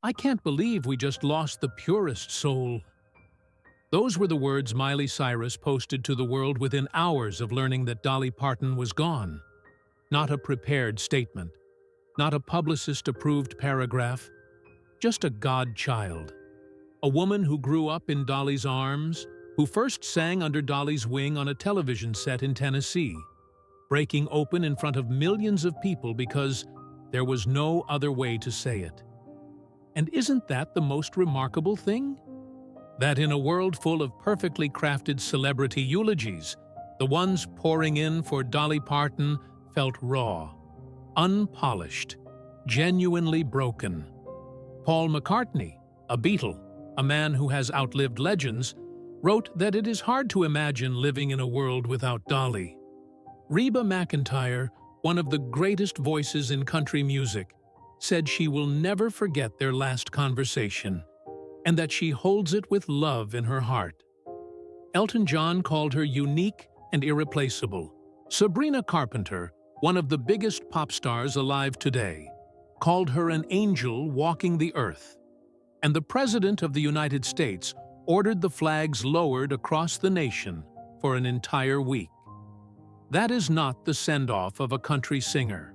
I can't believe we just lost the purest soul. Those were the words Miley Cyrus posted to the world within hours of learning that Dolly Parton was gone. Not a prepared statement, not a publicist-approved paragraph, just a godchild. A woman who grew up in Dolly's arms, who first sang under Dolly's wing on a television set in Tennessee, breaking open in front of millions of people because there was no other way to say it. And isn't that the most remarkable thing? That in a world full of perfectly crafted celebrity eulogies, the ones pouring in for Dolly Parton felt raw, unpolished, genuinely broken. Paul McCartney, a Beatle, a man who has outlived legends, wrote that it is hard to imagine living in a world without Dolly. Reba McEntire, one of the greatest voices in country music, said she will never forget their last conversation, and that she holds it with love in her heart. Elton John called her unique and irreplaceable. Sabrina Carpenter, one of the biggest pop stars alive today, called her an angel walking the earth. And the President of the United States ordered the flags lowered across the nation for an entire week. That is not the send-off of a country singer.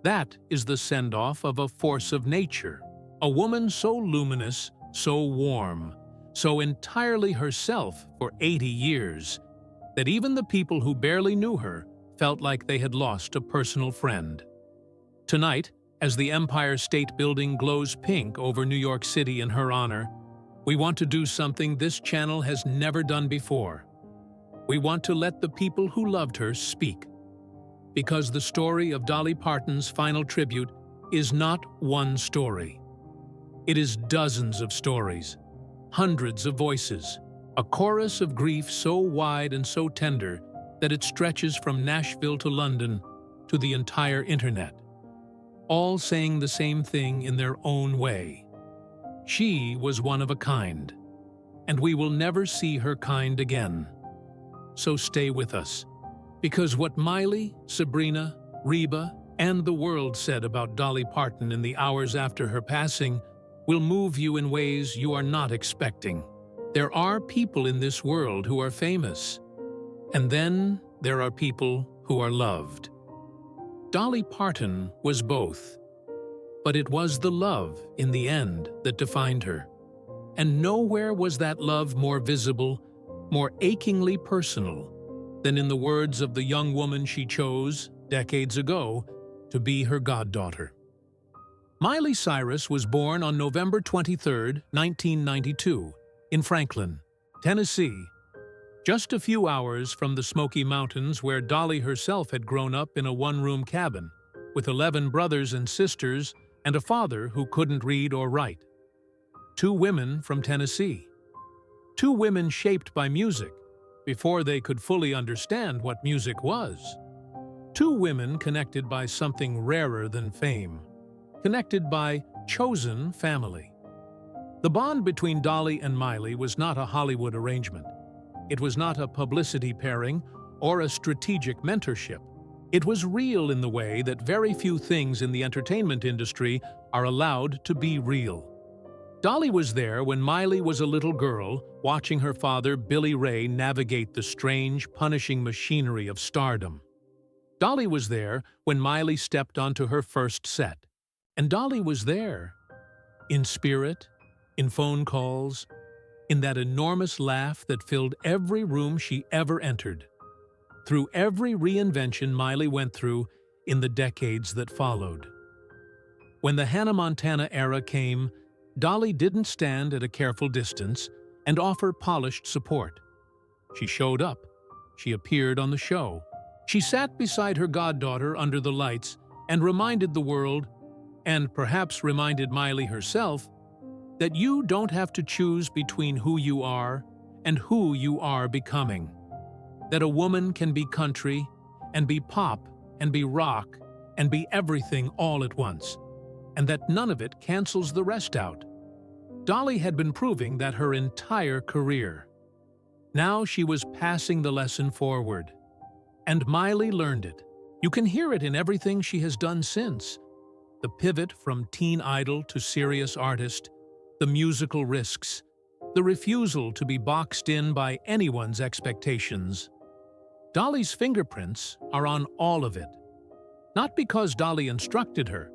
That is the send-off of a force of nature, a woman so luminous, so warm, so entirely herself for 80 years, that even the people who barely knew her felt like they had lost a personal friend. Tonight, as the Empire State Building glows pink over New York City in her honor, we want to do something this channel has never done before. We want to let the people who loved her speak. Because the story of Dolly Parton's final tribute is not one story. It is dozens of stories, hundreds of voices, a chorus of grief so wide and so tender that it stretches from Nashville to London to the entire internet, all saying the same thing in their own way. She was one of a kind, and we will never see her kind again. So stay with us, because what Miley, Sabrina, Reba, and the world said about Dolly Parton in the hours after her passing will move you in ways you are not expecting. There are people in this world who are famous, and then there are people who are loved. Dolly Parton was both, but it was the love, in the end, that defined her. And nowhere was that love more visible, more achingly personal, than in the words of the young woman she chose, decades ago, to be her goddaughter. Miley Cyrus was born on November 23, 1992, in Franklin, Tennessee, just a few hours from the Smoky Mountains where Dolly herself had grown up in a one-room cabin, with 11 brothers and sisters and a father who couldn't read or write. 2 women from Tennessee. 2 women shaped by music, before they could fully understand what music was. 2 women connected by something rarer than fame, connected by chosen family. The bond between Dolly and Miley was not a Hollywood arrangement. It was not a publicity pairing or a strategic mentorship. It was real in the way that very few things in the entertainment industry are allowed to be real. Dolly was there when Miley was a little girl, watching her father, Billy Ray, navigate the strange, punishing machinery of stardom. Dolly was there when Miley stepped onto her first set. And Dolly was there, in spirit, in phone calls, in that enormous laugh that filled every room she ever entered, through every reinvention Miley went through in the decades that followed. When the Hannah Montana era came, Dolly didn't stand at a careful distance and offer polished support. She showed up. She appeared on the show. She sat beside her goddaughter under the lights and reminded the world, and perhaps reminded Miley herself, that you don't have to choose between who you are and who you are becoming. That a woman can be country, and be pop, and be rock, and be everything all at once, and that none of it cancels the rest out. Dolly had been proving that her entire career. Now she was passing the lesson forward. And Miley learned it. You can hear it in everything she has done since. The pivot from teen idol to serious artist, the musical risks, the refusal to be boxed in by anyone's expectations. Dolly's fingerprints are on all of it. Not because Dolly instructed her,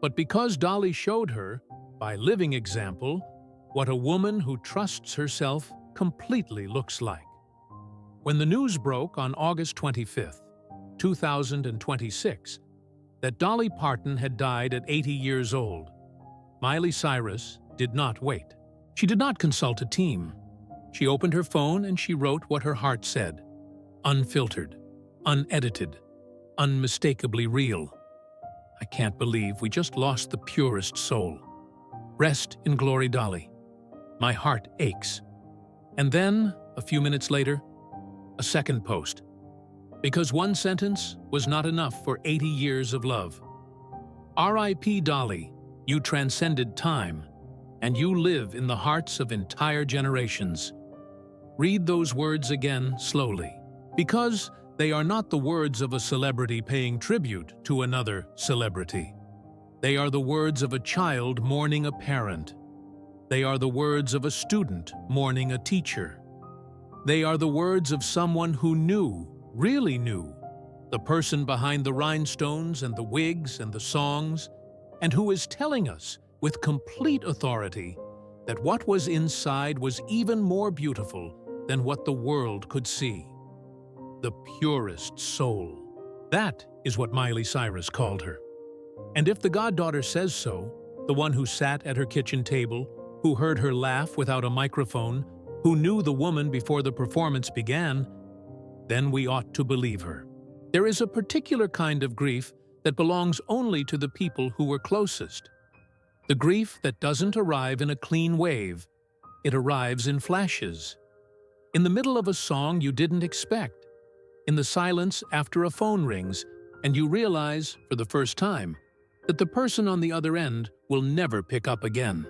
but because Dolly showed her, by living example, what a woman who trusts herself completely looks like. When the news broke on August 25th, 2026, that Dolly Parton had died at 80 years old, Miley Cyrus did not wait. She did not consult a team. She opened her phone and she wrote what her heart said. Unfiltered, unedited, unmistakably real. I can't believe we just lost the purest soul. Rest in glory, Dolly. My heart aches. And then, a few minutes later, a second post. Because one sentence was not enough for 80 years of love. R.I.P. Dolly, you transcended time, and you live in the hearts of entire generations. Read those words again slowly, because they are not the words of a celebrity paying tribute to another celebrity. They are the words of a child mourning a parent. They are the words of a student mourning a teacher. They are the words of someone who knew, really knew, the person behind the rhinestones and the wigs and the songs, and who is telling us with complete authority that what was inside was even more beautiful than what the world could see. The purest soul. That is what Miley Cyrus called her. And if the goddaughter says so, the one who sat at her kitchen table, who heard her laugh without a microphone, who knew the woman before the performance began, then we ought to believe her. There is a particular kind of grief that belongs only to the people who were closest. The grief that doesn't arrive in a clean wave. It arrives in flashes. In the middle of a song you didn't expect. In the silence after a phone rings, and you realize, for the first time, that the person on the other end will never pick up again.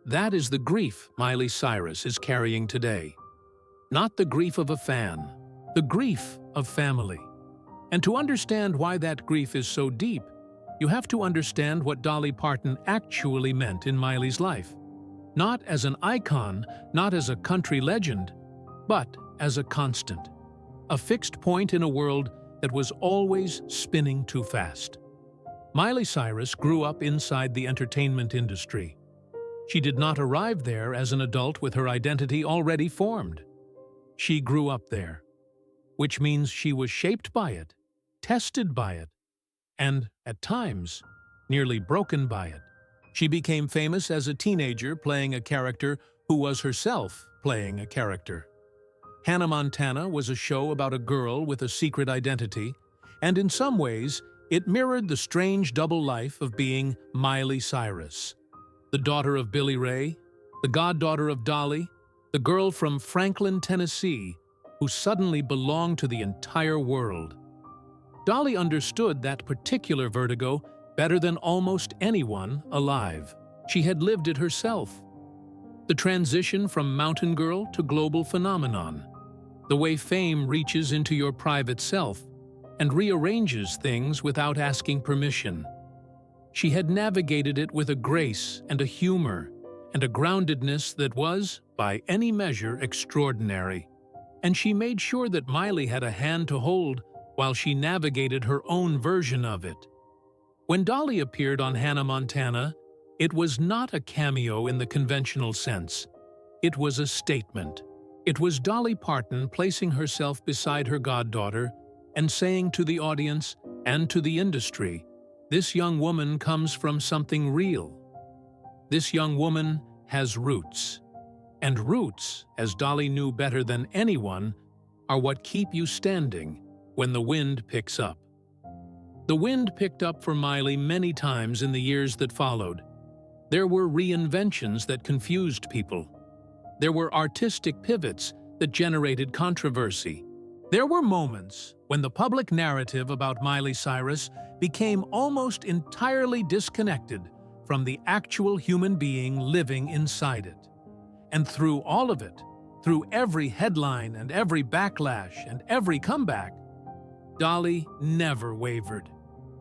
That is the grief Miley Cyrus is carrying today. Not the grief of a fan, the grief of family. And to understand why that grief is so deep, you have to understand what Dolly Parton actually meant in Miley's life. Not as an icon, not as a country legend, but as a constant. A fixed point in a world that was always spinning too fast. Miley Cyrus grew up inside the entertainment industry. She did not arrive there as an adult with her identity already formed. She grew up there, which means she was shaped by it, tested by it, and, at times, nearly broken by it. She became famous as a teenager playing a character who was herself playing a character. Hannah Montana was a show about a girl with a secret identity, and in some ways, it mirrored the strange double life of being Miley Cyrus, the daughter of Billy Ray, the goddaughter of Dolly, the girl from Franklin, Tennessee, who suddenly belonged to the entire world. Dolly understood that particular vertigo better than almost anyone alive. She had lived it herself. The transition from mountain girl to global phenomenon. The way fame reaches into your private self and rearranges things without asking permission. She had navigated it with a grace and a humor and a groundedness that was, by any measure, extraordinary. And she made sure that Miley had a hand to hold while she navigated her own version of it. When Dolly appeared on Hannah Montana, it was not a cameo in the conventional sense. It was a statement. It was Dolly Parton placing herself beside her goddaughter and saying to the audience and to the industry, this young woman comes from something real. This young woman has roots. And roots, as Dolly knew better than anyone, are what keep you standing when the wind picks up. The wind picked up for Miley many times in the years that followed. There were reinventions that confused people. There were artistic pivots that generated controversy. There were moments when the public narrative about Miley Cyrus became almost entirely disconnected from the actual human being living inside it. And through all of it, through every headline and every backlash and every comeback, Dolly never wavered.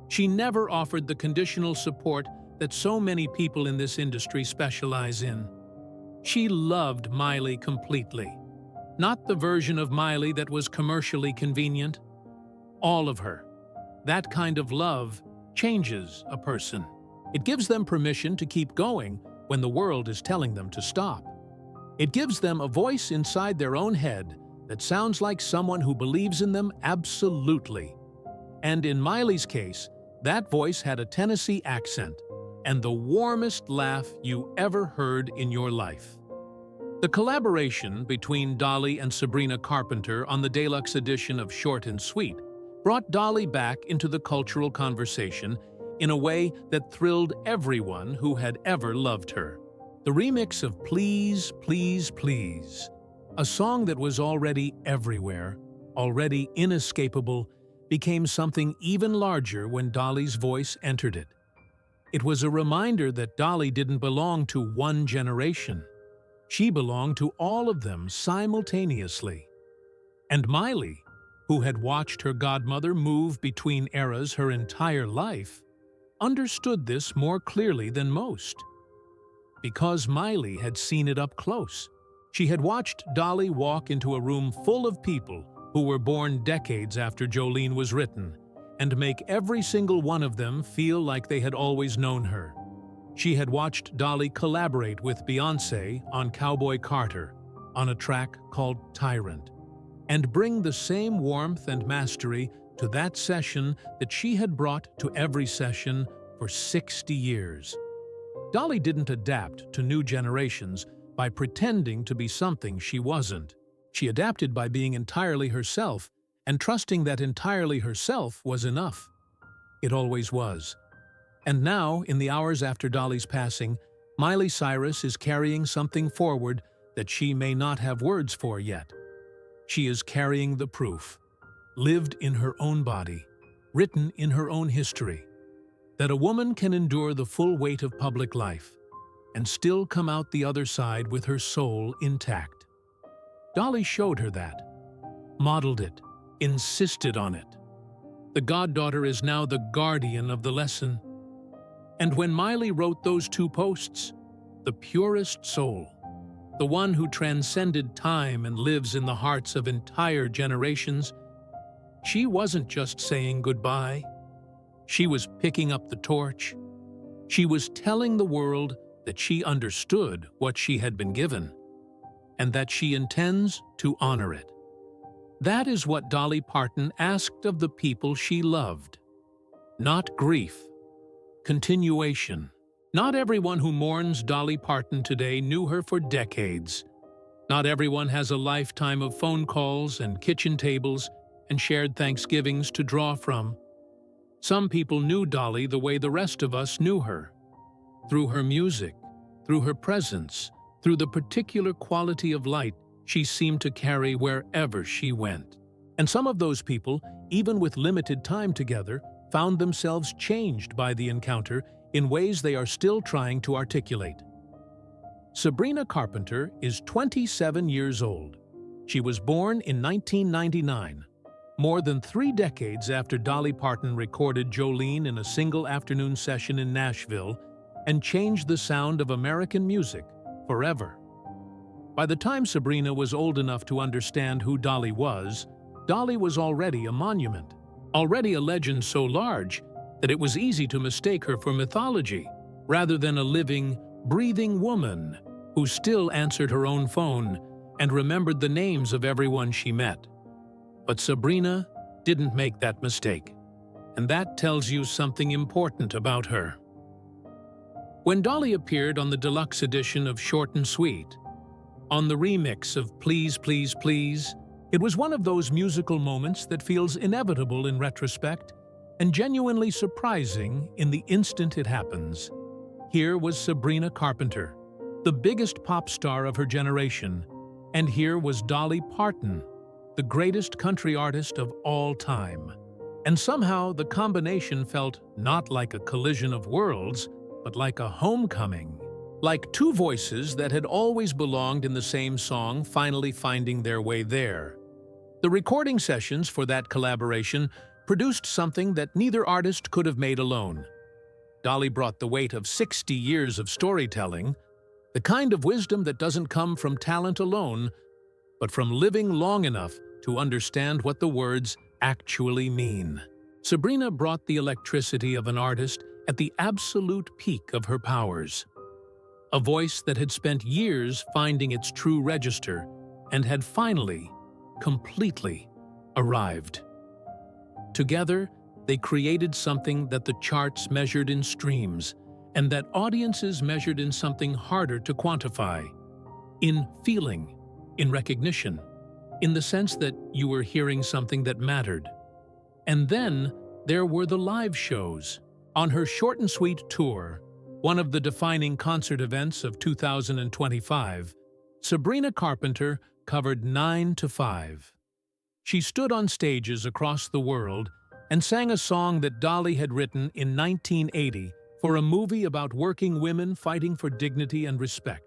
She never offered the conditional support that so many people in this industry specialize in. She loved Miley completely. Not the version of Miley that was commercially convenient. All of her. That kind of love changes a person. It gives them permission to keep going when the world is telling them to stop. It gives them a voice inside their own head that sounds like someone who believes in them absolutely. And in Miley's case, that voice had a Tennessee accent and the warmest laugh you ever heard in your life. The collaboration between Dolly and Sabrina Carpenter on the deluxe edition of Short and Sweet brought Dolly back into the cultural conversation in a way that thrilled everyone who had ever loved her. The remix of Please, Please, Please, a song that was already everywhere, already inescapable, became something even larger when Dolly's voice entered it. It was a reminder that Dolly didn't belong to one generation. She belonged to all of them simultaneously. And Miley, who had watched her godmother move between eras her entire life, understood this more clearly than most. Because Miley had seen it up close. She had watched Dolly walk into a room full of people who were born decades after Jolene was written, and make every single one of them feel like they had always known her. She had watched Dolly collaborate with Beyoncé on Cowboy Carter, on a track called Tyrant, and bring the same warmth and mastery to that session that she had brought to every session for 60 years. Dolly didn't adapt to new generations by pretending to be something she wasn't. She adapted by being entirely herself and trusting that entirely herself was enough. It always was. And now, in the hours after Dolly's passing, Miley Cyrus is carrying something forward that she may not have words for yet. She is carrying the proof, lived in her own body, written in her own history, that a woman can endure the full weight of public life and still come out the other side with her soul intact. Dolly showed her that, modeled it, insisted on it. The goddaughter is now the guardian of the lesson. And when Miley wrote those two posts, the purest soul, the one who transcended time and lives in the hearts of entire generations, she wasn't just saying goodbye. She was picking up the torch. She was telling the world that she understood what she had been given, and that she intends to honor it. That is what Dolly Parton asked of the people she loved. Not grief. Continuation. Not everyone who mourns Dolly Parton today knew her for decades. Not everyone has a lifetime of phone calls and kitchen tables and shared Thanksgivings to draw from. Some people knew Dolly the way the rest of us knew her. Through her music, through her presence, through the particular quality of light she seemed to carry wherever she went. And some of those people, even with limited time together, found themselves changed by the encounter in ways they are still trying to articulate. Sabrina Carpenter is 27 years old. She was born in 1999, more than 3 decades after Dolly Parton recorded Jolene in a single afternoon session in Nashville and changed the sound of American music forever. By the time Sabrina was old enough to understand who Dolly was already a monument, already a legend so large that it was easy to mistake her for mythology, rather than a living, breathing woman who still answered her own phone and remembered the names of everyone she met. But Sabrina didn't make that mistake, and that tells you something important about her. When Dolly appeared on the deluxe edition of Short and Sweet, on the remix of Please, Please, Please, it was one of those musical moments that feels inevitable in retrospect and genuinely surprising in the instant it happens. Here was Sabrina Carpenter, the biggest pop star of her generation, and here was Dolly Parton, the greatest country artist of all time. And somehow the combination felt not like a collision of worlds, but like a homecoming. Like two voices that had always belonged in the same song finally finding their way there. The recording sessions for that collaboration produced something that neither artist could have made alone. Dolly brought the weight of 60 years of storytelling, the kind of wisdom that doesn't come from talent alone, but from living long enough to understand what the words actually mean. Sabrina brought the electricity of an artist at the absolute peak of her powers. A voice that had spent years finding its true register and had finally, completely, arrived. Together, they created something that the charts measured in streams and that audiences measured in something harder to quantify, in feeling, in recognition, in the sense that you were hearing something that mattered. And then there were the live shows. On her short and sweet tour, one of the defining concert events of 2025, Sabrina Carpenter covered 9 to 5. She stood on stages across the world and sang a song that Dolly had written in 1980 for a movie about working women fighting for dignity and respect.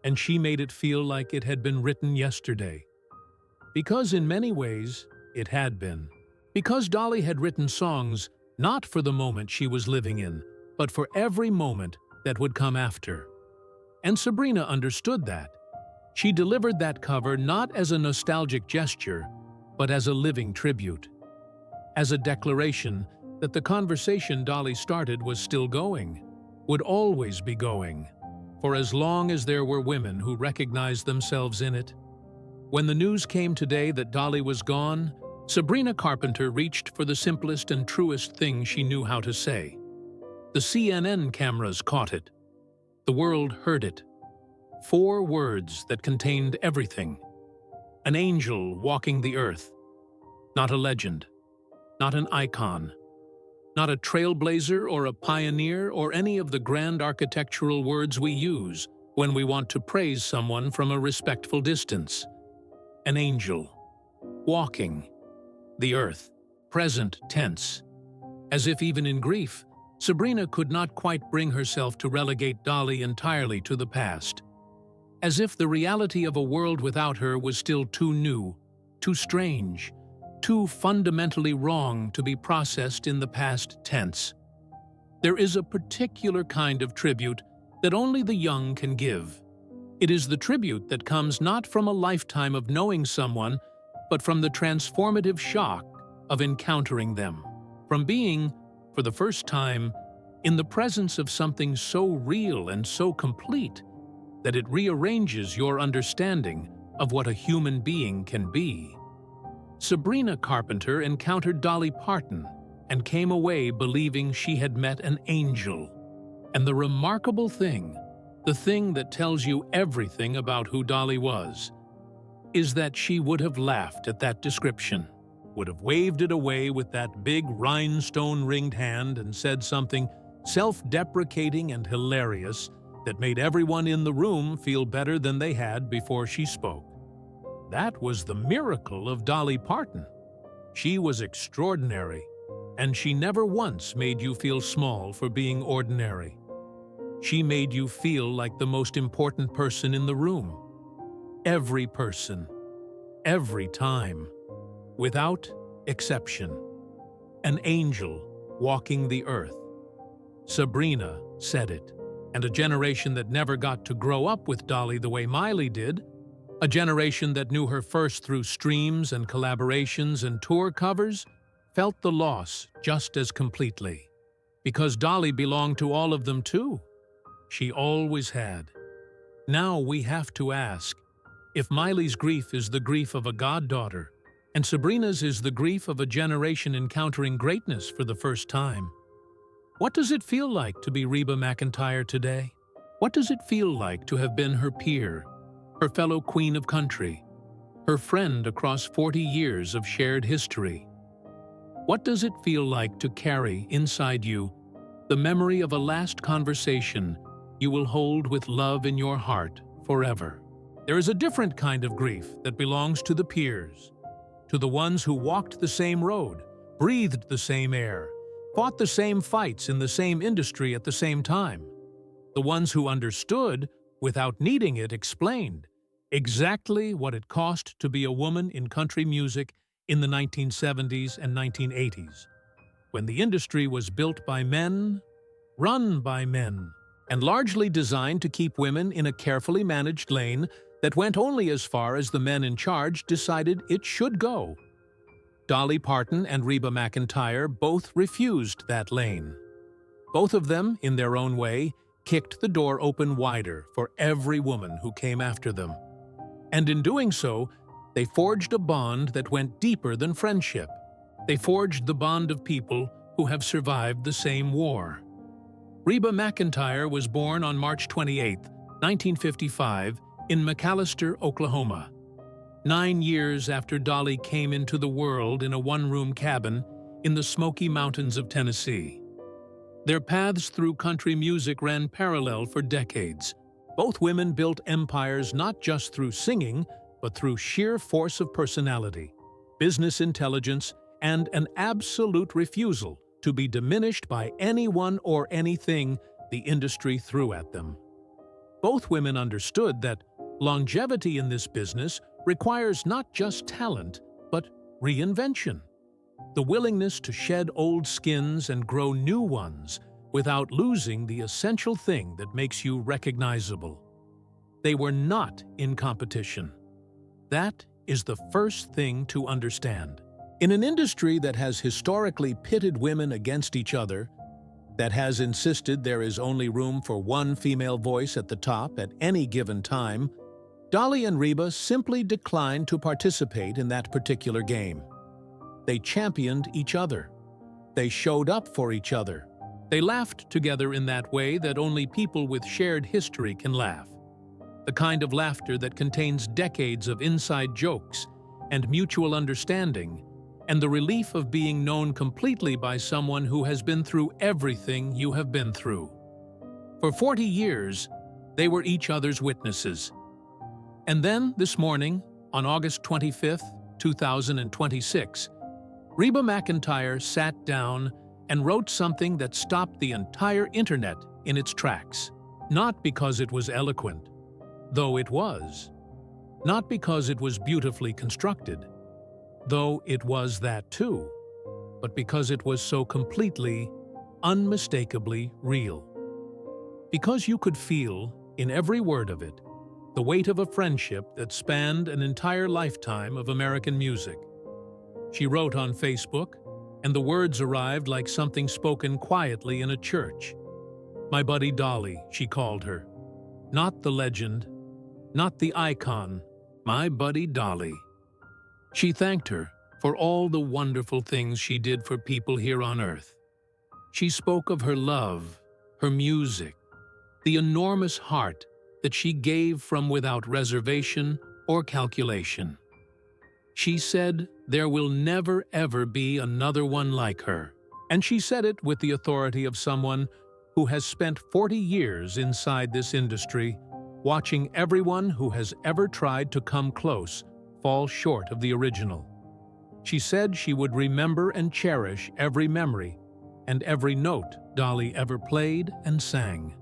And she made it feel like it had been written yesterday. Because in many ways, it had been. Because Dolly had written songs not for the moment she was living in, but for every moment that would come after. And Sabrina understood that. She delivered that cover not as a nostalgic gesture, but as a living tribute. As a declaration that the conversation Dolly started was still going, would always be going, for as long as there were women who recognized themselves in it. When the news came today that Dolly was gone, Sabrina Carpenter reached for the simplest and truest thing she knew how to say. The CNN cameras caught it. The world heard it. 4 words that contained everything. An angel walking the earth. Not a legend. Not an icon. Not a trailblazer or a pioneer or any of the grand architectural words we use when we want to praise someone from a respectful distance. An angel. Walking. The earth. Present tense. As if even in grief, Sabrina could not quite bring herself to relegate Dolly entirely to the past. As if the reality of a world without her was still too new, too strange, too fundamentally wrong to be processed in the past tense. There is a particular kind of tribute that only the young can give. It is the tribute that comes not from a lifetime of knowing someone, but from the transformative shock of encountering them, from being, for the first time, in the presence of something so real and so complete that it rearranges your understanding of what a human being can be. Sabrina Carpenter encountered Dolly Parton and came away believing she had met an angel. And the remarkable thing, the thing that tells you everything about who Dolly was, is that she would have laughed at that description, would have waved it away with that big rhinestone-ringed hand and said something self-deprecating and hilarious that made everyone in the room feel better than they had before she spoke. That was the miracle of Dolly Parton. She was extraordinary, and she never once made you feel small for being ordinary. She made you feel like the most important person in the room. Every person, every time, without exception. An angel walking the earth. Sabrina said it, and a generation that never got to grow up with Dolly the way Miley did, a generation that knew her first through streams and collaborations and tour covers, felt the loss just as completely. Because Dolly belonged to all of them too. She always had. Now we have to ask, if Miley's grief is the grief of a goddaughter, and Sabrina's is the grief of a generation encountering greatness for the first time, what does it feel like to be Reba McEntire today? What does it feel like to have been her peer, her fellow queen of country, her friend across 40 years of shared history? What does it feel like to carry inside you the memory of a last conversation you will hold with love in your heart forever? There is a different kind of grief that belongs to the peers, to the ones who walked the same road, breathed the same air, fought the same fights in the same industry at the same time, the ones who understood, without needing it explained, Exactly what it cost to be a woman in country music in the 1970s and 1980s, when the industry was built by men, run by men, and largely designed to keep women in a carefully managed lane that went only as far as the men in charge decided it should go. Dolly Parton and Reba McEntire both refused that lane. Both of them, in their own way, kicked the door open wider for every woman who came after them. And in doing so, they forged a bond that went deeper than friendship. They forged the bond of people who have survived the same war. Reba McEntire was born on March 28, 1955, in McAlester, Oklahoma. 9 years after Dolly came into the world in a one-room cabin in the Smoky Mountains of Tennessee. Their paths through country music ran parallel for decades. Both women built empires not just through singing, but through sheer force of personality, business intelligence, and an absolute refusal to be diminished by anyone or anything the industry threw at them. Both women understood that longevity in this business requires not just talent, but reinvention. The willingness to shed old skins and grow new ones without losing the essential thing that makes you recognizable. They were not in competition. That is the first thing to understand. In an industry that has historically pitted women against each other, that has insisted there is only room for one female voice at the top at any given time, Dolly and Reba simply declined to participate in that particular game. They championed each other. They showed up for each other. They laughed together in that way that only people with shared history can laugh. The kind of laughter that contains decades of inside jokes and mutual understanding, and the relief of being known completely by someone who has been through everything you have been through. For 40 years, they were each other's witnesses. And then, this morning, on August 25, 2026, Reba McEntire sat down and wrote something that stopped the entire internet in its tracks. Not because it was eloquent, though it was. Not because it was beautifully constructed, though it was that too, but because it was so completely, unmistakably real. Because you could feel, in every word of it, the weight of a friendship that spanned an entire lifetime of American music. She wrote on Facebook, and the words arrived like something spoken quietly in a church. My buddy Dolly, she called her. Not the legend, not the icon, my buddy Dolly. She thanked her for all the wonderful things she did for people here on Earth. She spoke of her love, her music, the enormous heart that she gave from without reservation or calculation. She said there will never ever be another one like her, and she said it with the authority of someone who has spent 40 years inside this industry, watching everyone who has ever tried to come close fall short of the original. She said she would remember and cherish every memory and every note Dolly ever played and sang.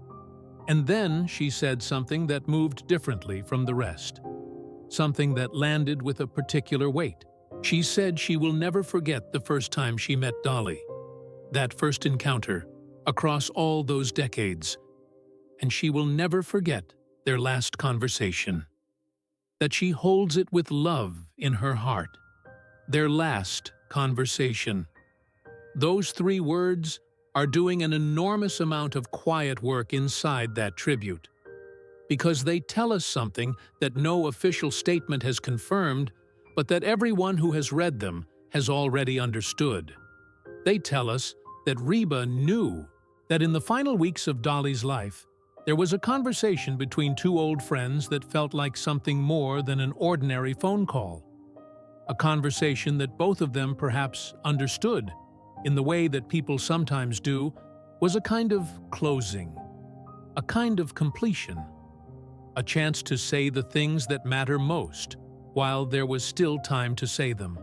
And then she said something that moved differently from the rest, something that landed with a particular weight. She said she will never forget the first time she met Dolly, that first encounter across all those decades, and she will never forget their last conversation, that she holds it with love in her heart, their last conversation. Those 3 words are doing an enormous amount of quiet work inside that tribute, because they tell us something that no official statement has confirmed, but that everyone who has read them has already understood. They tell us that Reba knew that in the final weeks of Dolly's life, there was a conversation between 2 old friends that felt like something more than an ordinary phone call. A conversation that both of them perhaps understood, in the way that people sometimes do, was a kind of closing, a kind of completion, a chance to say the things that matter most while there was still time to say them.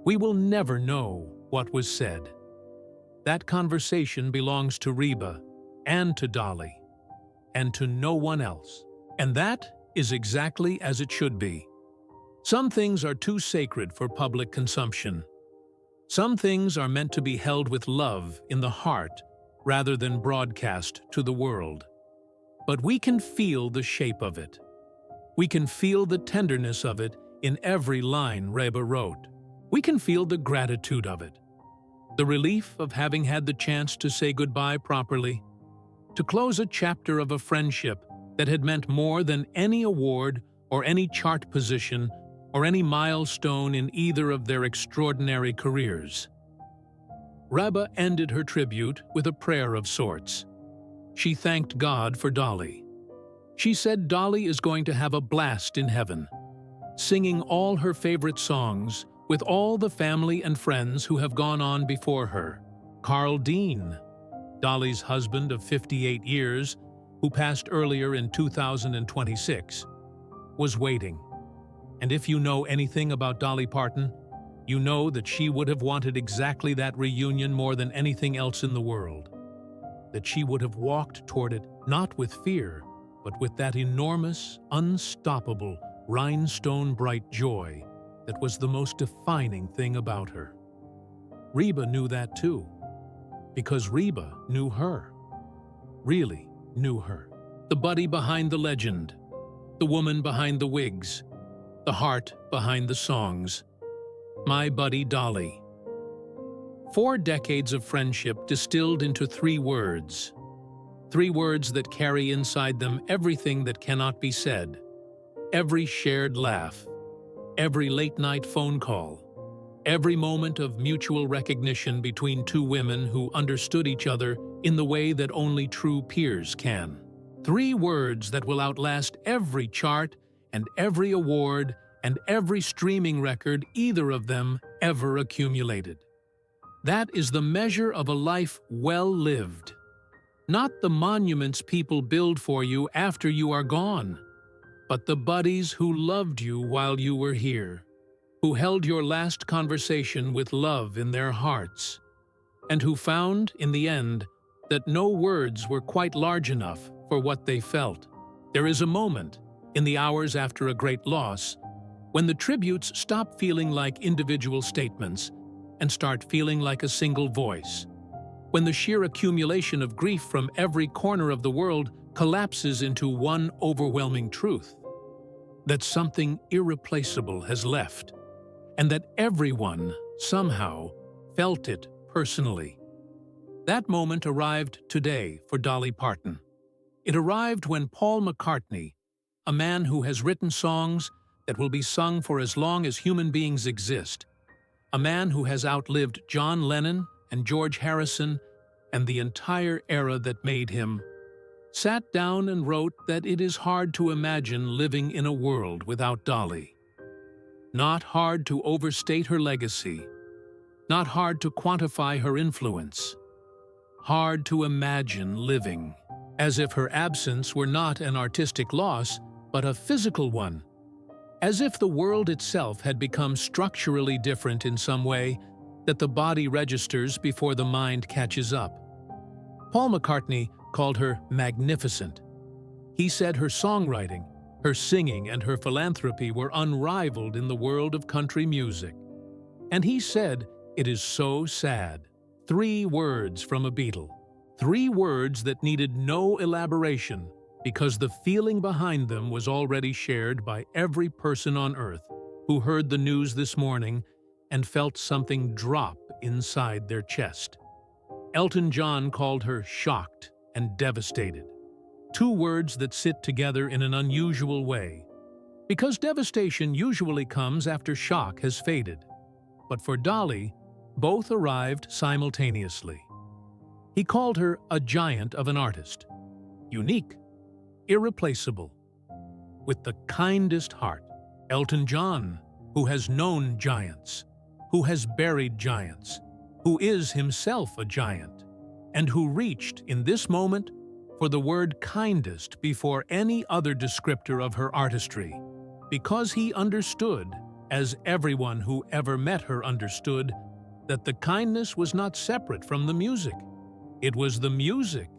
We will never know what was said. That conversation belongs to Reba and to Dolly, and to no one else. And that is exactly as it should be. Some things are too sacred for public consumption. Some things are meant to be held with love in the heart rather than broadcast to the world. But we can feel the shape of it. We can feel the tenderness of it in every line Reba wrote. We can feel the gratitude of it, the relief of having had the chance to say goodbye properly, to close a chapter of a friendship that had meant more than any award or any chart position or any milestone in either of their extraordinary careers. Reba ended her tribute with a prayer of sorts. She thanked God for Dolly. She said Dolly is going to have a blast in heaven, singing all her favorite songs with all the family and friends who have gone on before her. Carl Dean, Dolly's husband of 58 years, who passed earlier in 2026, was waiting. And if you know anything about Dolly Parton, you know that she would have wanted exactly that reunion more than anything else in the world. That she would have walked toward it not with fear, but with that enormous, unstoppable, rhinestone-bright joy that was the most defining thing about her. Reba knew that too, because Reba knew her. Really knew her. The buddy behind the legend, the woman behind the wigs, the heart behind the songs. My buddy Dolly. 4 decades of friendship distilled into 3 words. 3 words that carry inside them everything that cannot be said. Every shared laugh. Every late-night phone call. Every moment of mutual recognition between 2 women who understood each other in the way that only true peers can. 3 words that will outlast every chart and every award and every streaming record either of them ever accumulated. That is the measure of a life well lived. Not the monuments people build for you after you are gone, but the buddies who loved you while you were here, who held your last conversation with love in their hearts, and who found, in the end, that no words were quite large enough for what they felt. There is a moment, in the hours after a great loss, when the tributes stop feeling like individual statements and start feeling like a single voice. When the sheer accumulation of grief from every corner of the world collapses into one overwhelming truth, that something irreplaceable has left, and that everyone, somehow, felt it personally. That moment arrived today for Dolly Parton. It arrived when Paul McCartney, a man who has written songs that will be sung for as long as human beings exist, a man who has outlived John Lennon and George Harrison and the entire era that made him, sat down and wrote that it is hard to imagine living in a world without Dolly. Not hard to overstate her legacy, not hard to quantify her influence, hard to imagine living, as if her absence were not an artistic loss, but a physical one, as if the world itself had become structurally different in some way that the body registers before the mind catches up. Paul McCartney called her magnificent. He said her songwriting, her singing, and her philanthropy were unrivaled in the world of country music. And he said, "It is so sad." 3 words from a Beatle. 3 words that needed no elaboration because the feeling behind them was already shared by every person on earth who heard the news this morning and felt something drop inside their chest. Elton John called her shocked and devastated. 2 words that sit together in an unusual way, because devastation usually comes after shock has faded. But for Dolly, both arrived simultaneously. He called her a giant of an artist, unique, irreplaceable, with the kindest heart. Elton John, who has known giants, who has buried giants, who is himself a giant, and who reached, in this moment, for the word kindest before any other descriptor of her artistry, because he understood, as everyone who ever met her understood, that the kindness was not separate from the music. It was the music.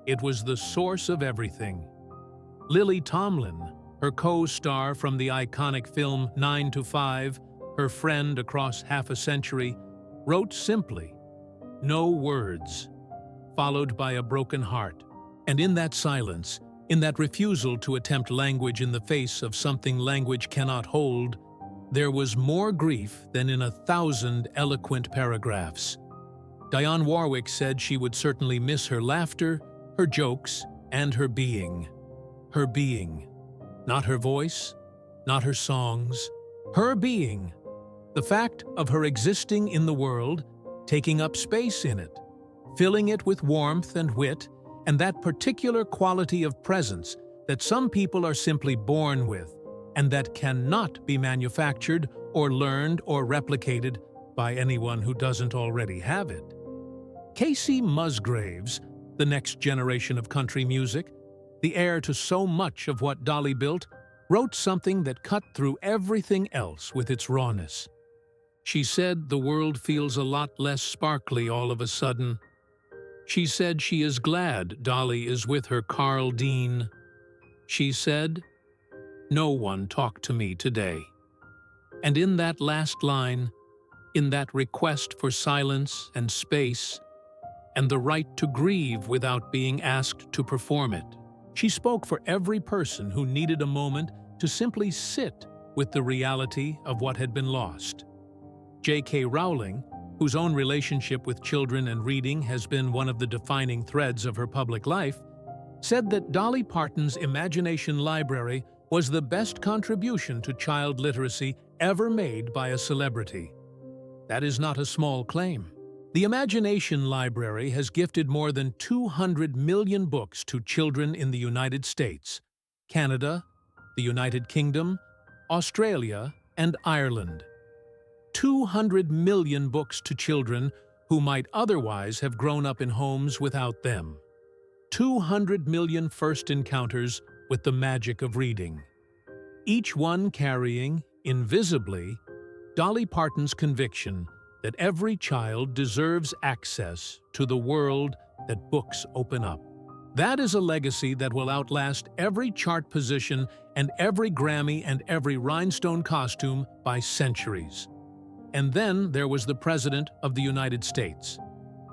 It was the source of everything. Lily Tomlin, Her co-star from the iconic film 9 to 5, her friend across half a century, wrote simply, "No words," followed by a broken heart. And in that silence, in that refusal to attempt language in the face of something language cannot hold, there was more grief than in 1,000 eloquent paragraphs. Dionne Warwick said she would certainly miss her laughter, her jokes, and her being. Her being. Not her voice, not her songs. Her being. The fact of her existing in the world, taking up space in it, filling it with warmth and wit, and that particular quality of presence that some people are simply born with, and that cannot be manufactured or learned or replicated by anyone who doesn't already have it. Casey Musgraves, the next generation of country music, the heir to so much of what Dolly built, wrote something that cut through everything else with its rawness. She said the world feels a lot less sparkly all of a sudden. She said she is glad Dolly is with her Carl Dean. She said, "No one talked to me today." And in that last line, in that request for silence and space, and the right to grieve without being asked to perform it, she spoke for every person who needed a moment to simply sit with the reality of what had been lost. J.K. Rowling, whose own relationship with children and reading has been one of the defining threads of her public life, said that Dolly Parton's imagination library was the best contribution to child literacy ever made by a celebrity. That is not a small claim. The Imagination Library has gifted more than 200 million books to children in the United States, Canada, the United Kingdom, Australia, and Ireland. 200 million books to children who might otherwise have grown up in homes without them. 200 million first encounters with the magic of reading. Each one carrying, invisibly, Dolly Parton's conviction that every child deserves access to the world that books open up. That is a legacy that will outlast every chart position and every Grammy and every rhinestone costume by centuries. And then there was the President of the United States.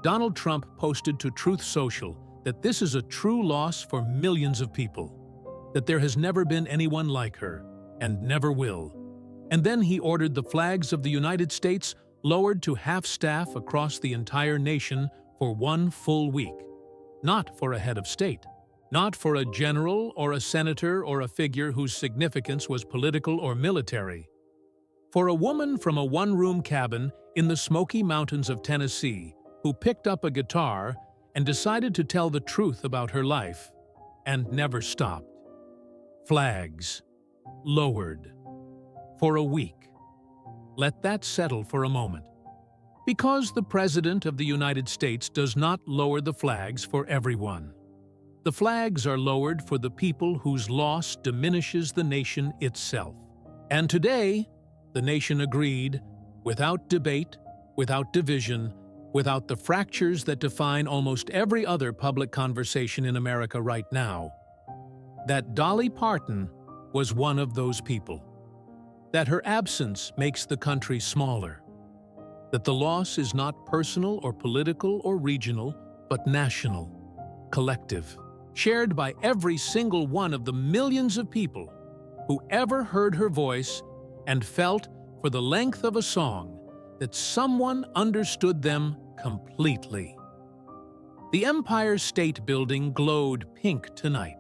Donald Trump posted to Truth Social that this is a true loss for millions of people, that there has never been anyone like her, and never will. And then he ordered the flags of the United States lowered to half-staff across the entire nation for 1 full week. Not for a head of state, not for a general or a senator or a figure whose significance was political or military. For a woman from a one-room cabin in the Smoky Mountains of Tennessee who picked up a guitar and decided to tell the truth about her life and never stopped. Flags lowered for a week. Let that settle for a moment. Because the President of the United States does not lower the flags for everyone. The flags are lowered for the people whose loss diminishes the nation itself. And today, the nation agreed, without debate, without division, without the fractures that define almost every other public conversation in America right now, that Dolly Parton was one of those people. That her absence makes the country smaller. That the loss is not personal or political or regional, but national, collective, shared by every single one of the millions of people who ever heard her voice and felt, for the length of a song, that someone understood them completely. The Empire State Building glowed pink tonight.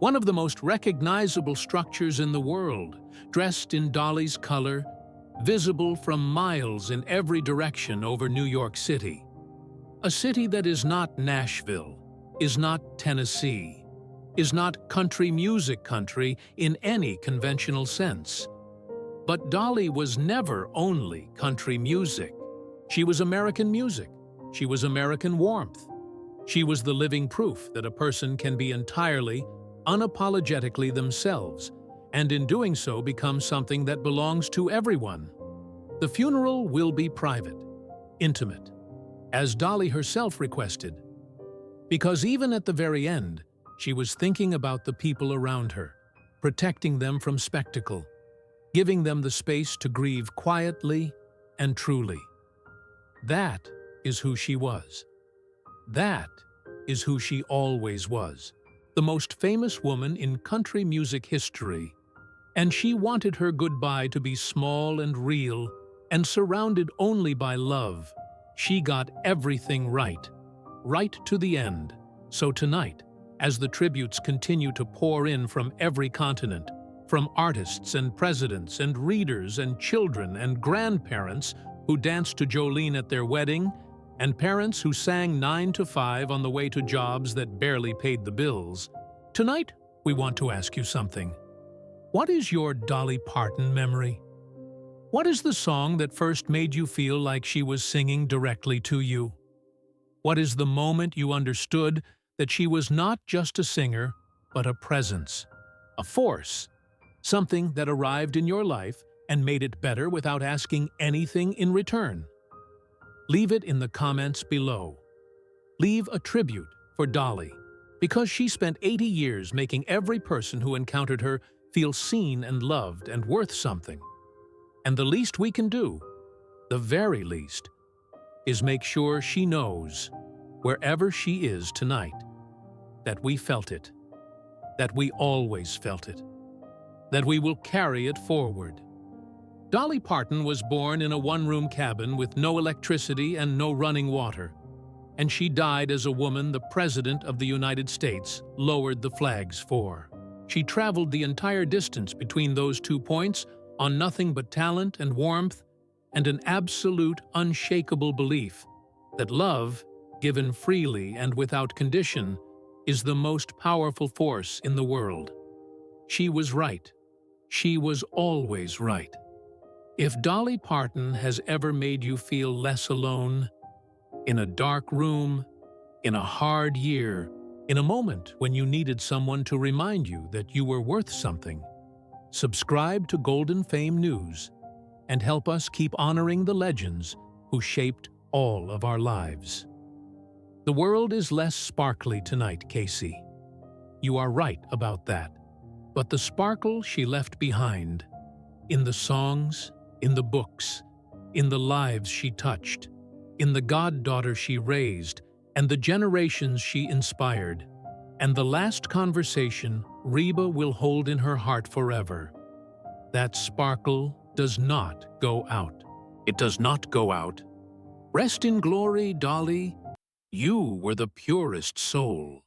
One of the most recognizable structures in the world, dressed in Dolly's color, visible from miles in every direction over New York City. A city that is not Nashville, is not Tennessee, is not country music country in any conventional sense. But Dolly was never only country music. She was American music. She was American warmth. She was the living proof that a person can be entirely, unapologetically themselves, and in doing so become something that belongs to everyone. The funeral will be private, intimate, as Dolly herself requested, because even at the very end, she was thinking about the people around her, protecting them from spectacle, giving them the space to grieve quietly and truly. That is who she was. That is who she always was, the most famous woman in country music history. And she wanted her goodbye to be small and real and surrounded only by love. She got everything right, right to the end. So tonight, as the tributes continue to pour in from every continent, from artists and presidents and readers and children and grandparents who danced to Jolene at their wedding, and parents who sang 9 to 5 on the way to jobs that barely paid the bills, tonight we want to ask you something. What is your Dolly Parton memory? What is the song that first made you feel like she was singing directly to you? What is the moment you understood that she was not just a singer, but a presence, a force, something that arrived in your life and made it better without asking anything in return? Leave it in the comments below. Leave a tribute for Dolly, because she spent 80 years making every person who encountered her feel seen and loved and worth something. And the least we can do, the very least, is make sure she knows, wherever she is tonight, that we felt it, that we always felt it, that we will carry it forward. Dolly Parton was born in a one-room cabin with no electricity and no running water, and she died as a woman the President of the United States lowered the flags for. She traveled the entire distance between those 2 points on nothing but talent and warmth and an absolute, unshakable belief that love, given freely and without condition, is the most powerful force in the world. She was right. She was always right. If Dolly Parton has ever made you feel less alone, in a dark room, in a hard year, in a moment when you needed someone to remind you that you were worth something, subscribe to Golden Fame News and help us keep honoring the legends who shaped all of our lives. The world is less sparkly tonight, Casey. You are right about that. But the sparkle she left behind, in the songs, in the books, in the lives she touched, in the goddaughter she raised, and the generations she inspired, and the last conversation Reba will hold in her heart forever. That sparkle does not go out. It does not go out. Rest in glory, Dolly. You were the purest soul.